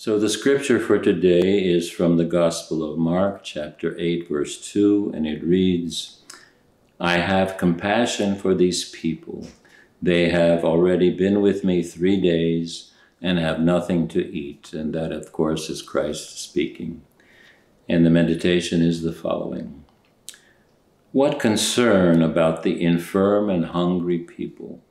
So the scripture for today is from the Gospel of Mark, chapter 8, verse 2, and it reads, "I have compassion for these people. They have already been with me 3 days and have nothing to eat." And that, of course, is Christ speaking. And the meditation is the following. What concern about the infirm and hungry people?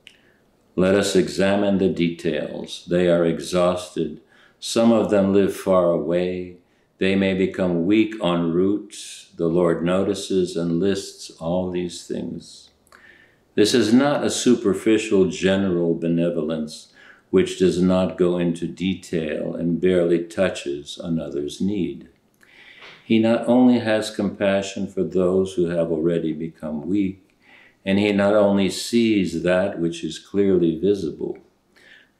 Let us examine the details. They are exhausted. Some of them live far away. They may become weak en route. The Lord notices and lists all these things. This is not a superficial general benevolence which does not go into detail and barely touches another's need. He not only has compassion for those who have already become weak, and he not only sees that which is clearly visible.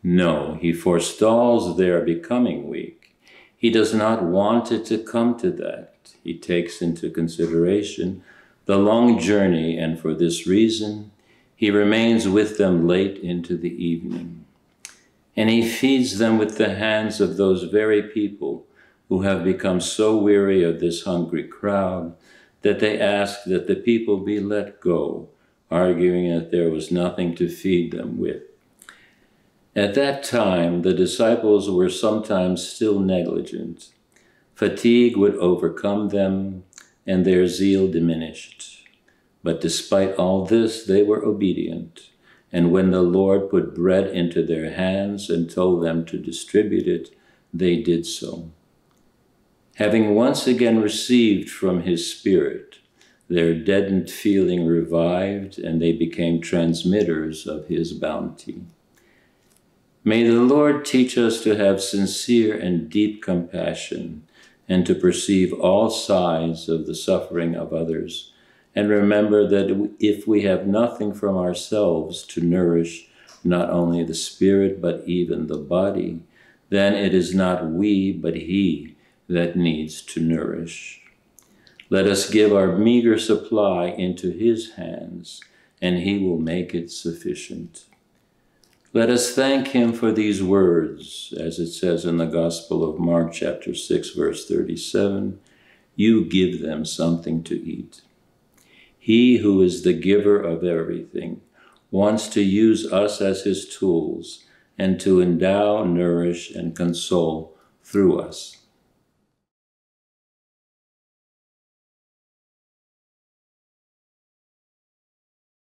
No, he forestalls their becoming weak. He does not want it to come to that. He takes into consideration the long journey, and for this reason, he remains with them late into the evening. And he feeds them with the hands of those very people who have become so weary of this hungry crowd that they ask that the people be let go, arguing that there was nothing to feed them with. At that time, the disciples were sometimes still negligent. Fatigue would overcome them, and their zeal diminished. But despite all this, they were obedient. And when the Lord put bread into their hands and told them to distribute it, they did so. Having once again received from his Spirit, their deadened feeling revived, and they became transmitters of his bounty. May the Lord teach us to have sincere and deep compassion and to perceive all sides of the suffering of others, and remember that if we have nothing from ourselves to nourish not only the spirit but even the body, then it is not we but he that needs to nourish. Let us give our meager supply into his hands, and he will make it sufficient. Let us thank him for these words, as it says in the Gospel of Mark, chapter 6, verse 37, "You give them something to eat." He who is the giver of everything wants to use us as his tools and to endow, nourish, and console through us.